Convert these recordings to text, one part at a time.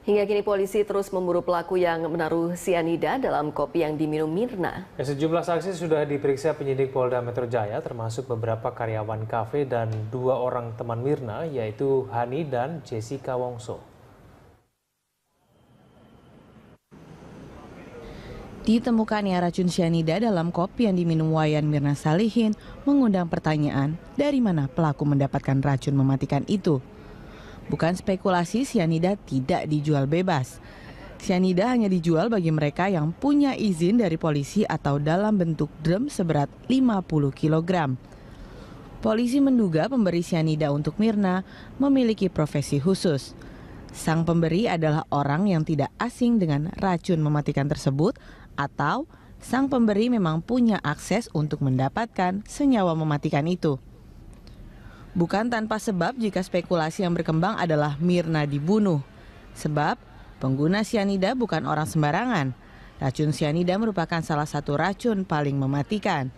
Hingga kini polisi terus memburu pelaku yang menaruh sianida dalam kopi yang diminum Mirna. Sejumlah saksi sudah diperiksa penyidik Polda Metro Jaya, termasuk beberapa karyawan kafe dan 2 orang teman Mirna, yaitu Hani dan Jessica Wongso. Ditemukannya racun sianida dalam kopi yang diminum Wayan Mirna Salihin mengundang pertanyaan, dari mana pelaku mendapatkan racun mematikan itu? Bukan spekulasi, sianida tidak dijual bebas. Sianida hanya dijual bagi mereka yang punya izin dari polisi atau dalam bentuk drum seberat 50 kg. Polisi menduga pemberi sianida untuk Mirna memiliki profesi khusus. Sang pemberi adalah orang yang tidak asing dengan racun mematikan tersebut, atau sang pemberi memang punya akses untuk mendapatkan senyawa mematikan itu. Bukan tanpa sebab jika spekulasi yang berkembang adalah Mirna dibunuh. Sebab pengguna sianida bukan orang sembarangan. Racun sianida merupakan salah satu racun paling mematikan.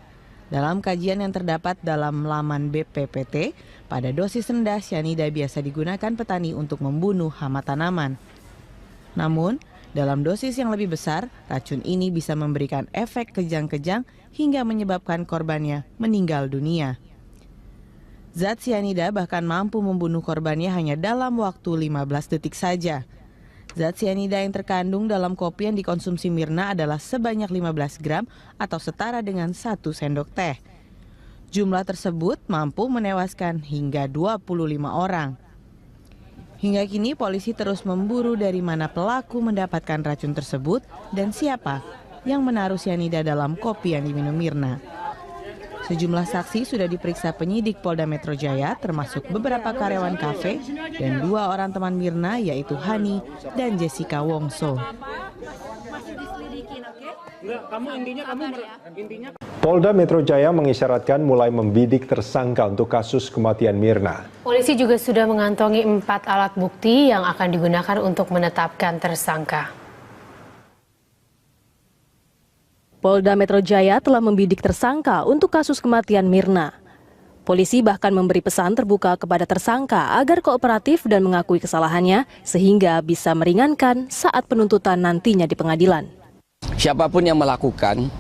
Dalam kajian yang terdapat dalam laman BPPT, pada dosis rendah sianida biasa digunakan petani untuk membunuh hama tanaman. Namun, dalam dosis yang lebih besar, racun ini bisa memberikan efek kejang-kejang hingga menyebabkan korbannya meninggal dunia. Zat sianida bahkan mampu membunuh korbannya hanya dalam waktu 15 detik saja. Zat sianida yang terkandung dalam kopi yang dikonsumsi Mirna adalah sebanyak 15 gram atau setara dengan 1 sendok teh. Jumlah tersebut mampu menewaskan hingga 25 orang. Hingga kini polisi terus memburu dari mana pelaku mendapatkan racun tersebut dan siapa yang menaruh sianida dalam kopi yang diminum Mirna. Sejumlah saksi sudah diperiksa penyidik Polda Metro Jaya, termasuk beberapa karyawan kafe dan 2 orang teman Mirna, yaitu Hani dan Jessica Wongso. Polda Metro Jaya mengisyaratkan mulai membidik tersangka untuk kasus kematian Mirna. Polisi juga sudah mengantongi 4 alat bukti yang akan digunakan untuk menetapkan tersangka. Polda Metro Jaya telah membidik tersangka untuk kasus kematian Mirna. Polisi bahkan memberi pesan terbuka kepada tersangka agar kooperatif dan mengakui kesalahannya sehingga bisa meringankan saat penuntutan nantinya di pengadilan. Siapapun yang melakukan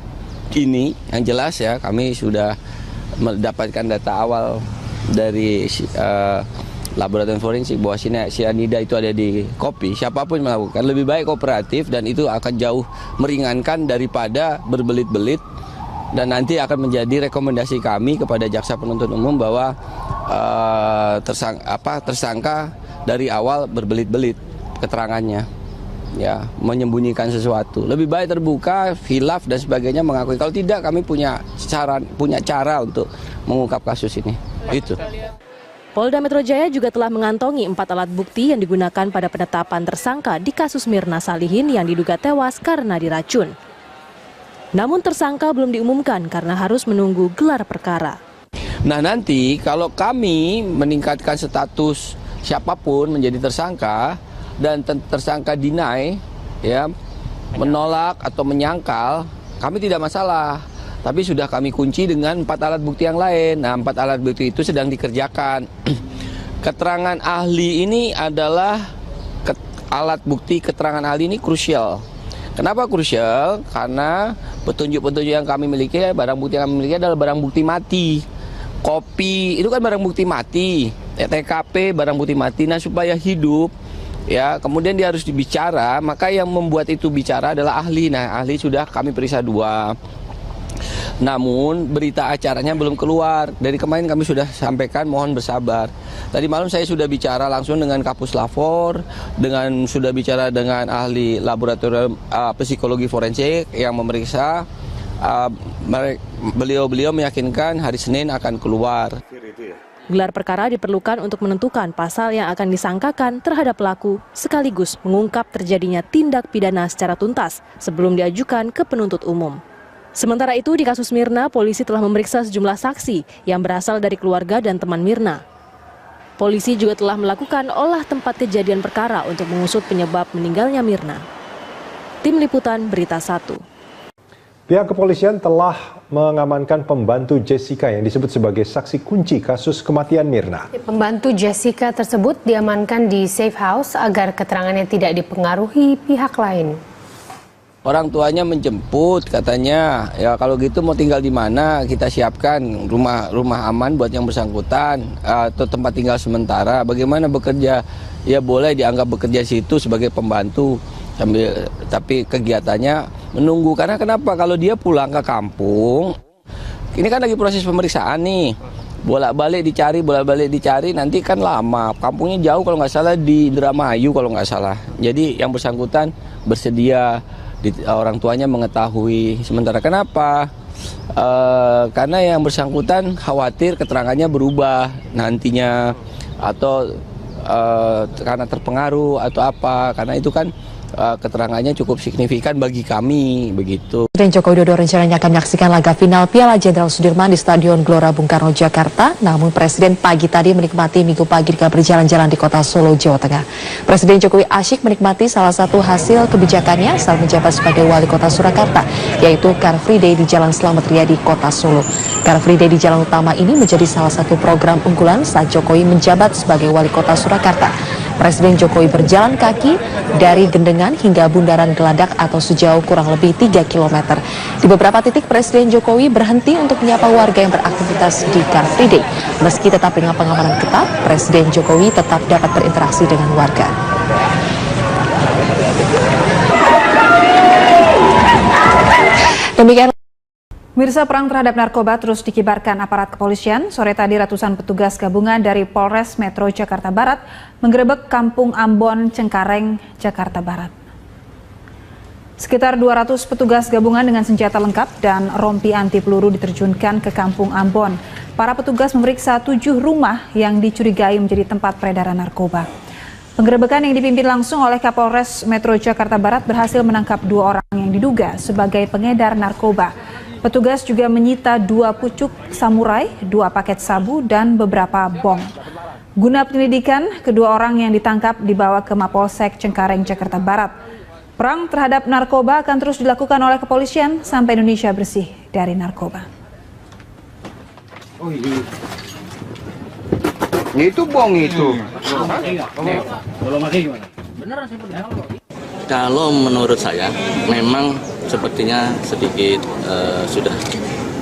ini, yang jelas ya, kami sudah mendapatkan data awal dari laboratorium forensik bahwa sianida itu ada di kopi. Siapapun melakukan, lebih baik kooperatif dan itu akan jauh meringankan daripada berbelit-belit, dan nanti akan menjadi rekomendasi kami kepada jaksa penuntut umum bahwa tersangka dari awal berbelit-belit keterangannya, ya, menyembunyikan sesuatu. Lebih baik terbuka, khilaf dan sebagainya, mengakui. Kalau tidak, kami punya cara untuk mengungkap kasus ini. Itu. Polda Metro Jaya juga telah mengantongi 4 alat bukti yang digunakan pada penetapan tersangka di kasus Mirna Salihin yang diduga tewas karena diracun. Namun tersangka belum diumumkan karena harus menunggu gelar perkara. Nah, nanti kalau kami meningkatkan status siapapun menjadi tersangka dan tersangka deny, ya, menolak atau menyangkal, kami tidak masalah. Tapi sudah kami kunci dengan 4 alat bukti yang lain. Nah, 4 alat bukti itu sedang dikerjakan. Keterangan ahli ini adalah alat bukti keterangan ahli ini krusial. Kenapa krusial? Karena petunjuk-petunjuk yang kami miliki, barang bukti yang kami miliki adalah barang bukti mati. Kopi itu kan barang bukti mati. TKP barang bukti mati. Nah, supaya hidup, ya, kemudian dia harus dibicara, maka yang membuat itu bicara adalah ahli. Nah, ahli sudah kami periksa 2. Namun berita acaranya belum keluar. Dari kemarin kami sudah sampaikan mohon bersabar. Tadi malam saya sudah bicara langsung dengan Kapus Lafor, sudah bicara dengan ahli laboratorium psikologi forensik yang memeriksa. Beliau meyakinkan hari Senin akan keluar. Gelar perkara diperlukan untuk menentukan pasal yang akan disangkakan terhadap pelaku, sekaligus mengungkap terjadinya tindak pidana secara tuntas sebelum diajukan ke penuntut umum. Sementara itu, di kasus Mirna, polisi telah memeriksa sejumlah saksi yang berasal dari keluarga dan teman Mirna. Polisi juga telah melakukan olah tempat kejadian perkara untuk mengusut penyebab meninggalnya Mirna. Tim Liputan Berita 1. Pihak kepolisian telah mengamankan pembantu Jessica yang disebut sebagai saksi kunci kasus kematian Mirna. Pembantu Jessica tersebut diamankan di safe house agar keterangannya tidak dipengaruhi pihak lain. Orang tuanya menjemput, katanya ya kalau gitu mau tinggal di mana kita siapkan rumah aman buat yang bersangkutan atau tempat tinggal sementara. Bagaimana bekerja, ya boleh dianggap bekerja situ sebagai pembantu sambil, tapi kegiatannya menunggu. Karena kenapa, kalau dia pulang ke kampung, ini kan lagi proses pemeriksaan nih, bolak-balik dicari, nanti kan lama. Kampungnya jauh kalau nggak salah di Indramayu kalau nggak salah. Jadi yang bersangkutan bersedia, orang tuanya mengetahui. Sementara kenapa? Karena yang bersangkutan khawatir keterangannya berubah nantinya, atau karena terpengaruh atau apa, karena itu kan keterangannya cukup signifikan bagi kami, begitu. Presiden Joko Widodo rencananya akan menyaksikan laga final Piala Jenderal Sudirman di Stadion Gelora Bung Karno, Jakarta. Namun Presiden pagi tadi menikmati minggu pagi dengan berjalan-jalan di kota Solo, Jawa Tengah. Presiden Jokowi asyik menikmati salah satu hasil kebijakannya saat menjabat sebagai Wali Kota Surakarta, yaitu Car Free Day di Jalan Slamet Riyadi, Kota Solo. Car Free Day di jalan utama ini menjadi salah satu program unggulan saat Jokowi menjabat sebagai Wali Kota Surakarta. Presiden Jokowi berjalan kaki dari Gendengan hingga Bundaran Geladak atau sejauh kurang lebih 3 km. Di beberapa titik Presiden Jokowi berhenti untuk menyapa warga yang beraktivitas di Car Free Day. Meski tetap dengan pengamanan ketat, Presiden Jokowi tetap dapat berinteraksi dengan warga. Demikian. Mirsa, perang terhadap narkoba terus dikibarkan aparat kepolisian. Sore tadi ratusan petugas gabungan dari Polres Metro Jakarta Barat menggerebek Kampung Ambon, Cengkareng, Jakarta Barat. Sekitar 200 petugas gabungan dengan senjata lengkap dan rompi anti peluru diterjunkan ke Kampung Ambon. Para petugas memeriksa 7 rumah yang dicurigai menjadi tempat peredaran narkoba. Penggerebekan yang dipimpin langsung oleh Kapolres Metro Jakarta Barat berhasil menangkap 2 orang yang diduga sebagai pengedar narkoba. Petugas juga menyita 2 pucuk samurai, 2 paket sabu, dan beberapa bom. Guna penyelidikan, kedua orang yang ditangkap dibawa ke Mapolsek Cengkareng, Jakarta Barat. Perang terhadap narkoba akan terus dilakukan oleh kepolisian sampai Indonesia bersih dari narkoba. Oh iya. Itu bong itu. Kalau menurut saya memang sepertinya sedikit sudah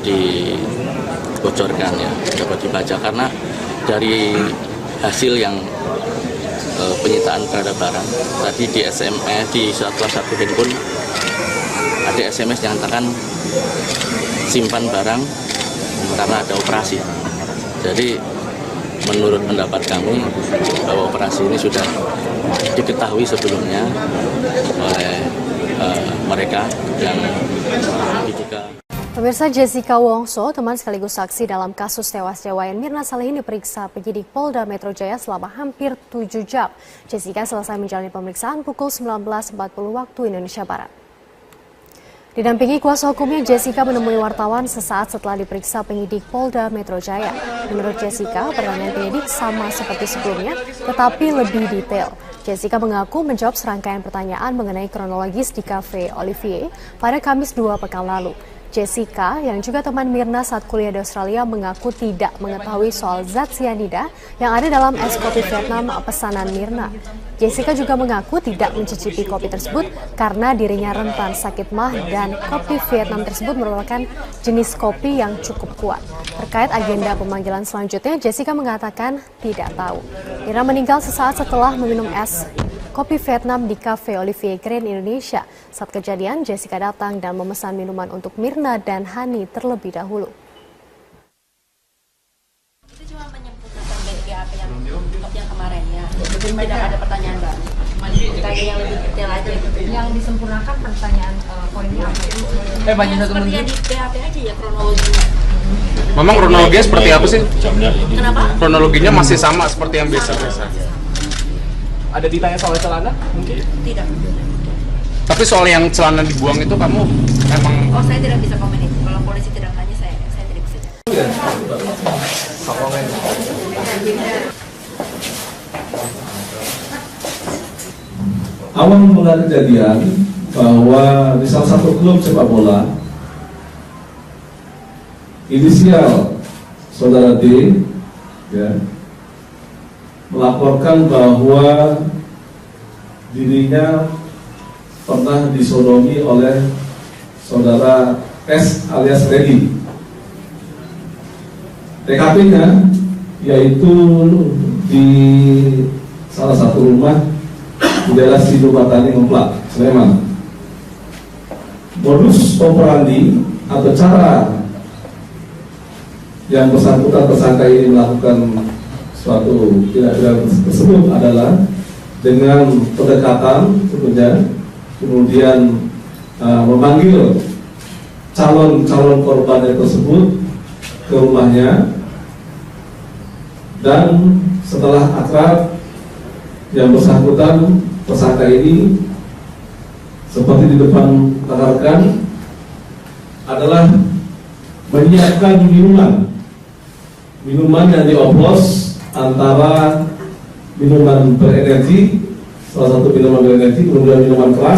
dibocorkan ya, dapat dibaca karena dari hasil yang penyitaan terhadap barang tadi di SMS di salah satu handphone ada SMS yang mengatakan simpan barang karena ada operasi. Jadi menurut pendapat kami bahwa operasi ini sudah diketahui sebelumnya oleh mereka yang diduga. Pemirsa, Jessica Wongso, teman sekaligus saksi dalam kasus tewasnya Wayan Mirna Salihin diperiksa penyidik Polda Metro Jaya selama hampir 7 jam. Jessica selesai menjalani pemeriksaan pukul 19.40 waktu Indonesia Barat. Didampingi kuasa hukumnya, Jessica menemui wartawan sesaat setelah diperiksa penyidik Polda Metro Jaya. Menurut Jessica, pertanyaan penyidik sama seperti sebelumnya, tetapi lebih detail. Jessica mengaku menjawab serangkaian pertanyaan mengenai kronologis di Cafe Olivier pada Kamis 2 pekan lalu. Jessica, yang juga teman Mirna saat kuliah di Australia, mengaku tidak mengetahui soal zat cyanida yang ada dalam es kopi Vietnam pesanan Mirna. Jessica juga mengaku tidak mencicipi kopi tersebut karena dirinya rentan sakit mah dan kopi Vietnam tersebut merupakan jenis kopi yang cukup kuat. Terkait agenda pemanggilan selanjutnya, Jessica mengatakan tidak tahu. Mirna meninggal sesaat setelah meminum es kopi Vietnam di Cafe Olivier Grand Indonesia. Saat kejadian, Jessica datang dan memesan minuman untuk Mirna dan Hani terlebih dahulu. Itu cuma menyempurnakan BAP yang kemarin ya. Tidak ada pertanyaan baru. Tanya yang lebih detail aja. Yang disempurnakan pertanyaan poinnya apa itu? Seperti yang di BAP aja ya, kronologinya. Memang kronologinya seperti apa sih? Kenapa? Kronologinya masih sama seperti yang biasa-biasa. Ada ditanya soal celana? Mungkin? Tidak. Tapi soal yang celana dibuang itu kamu emang... Oh, saya tidak bisa komen itu. Kalau polisi tidak tanya, saya tidak bisa. Awal mula kejadian bahwa di salah satu klub sepak bola inisial saudara D ya, melaporkan bahwa dirinya pernah disodomi oleh saudara S alias Redi. TKP-nya yaitu di salah satu rumah di daerah Sidobatani Ngeplak, Sleman. Modus operandi atau cara yang bersangkutan tersangka ini melakukan suatu tindak pidana tersebut adalah dengan pendekatan tentunya, kemudian memanggil calon korban tersebut ke rumahnya, dan setelah akrab yang bersangkutan tersangka ini seperti di depan rekan-rekan adalah menyiapkan minuman yang dioplos antara minuman berenergi, salah satu minuman berenergi, kemudian minuman keras.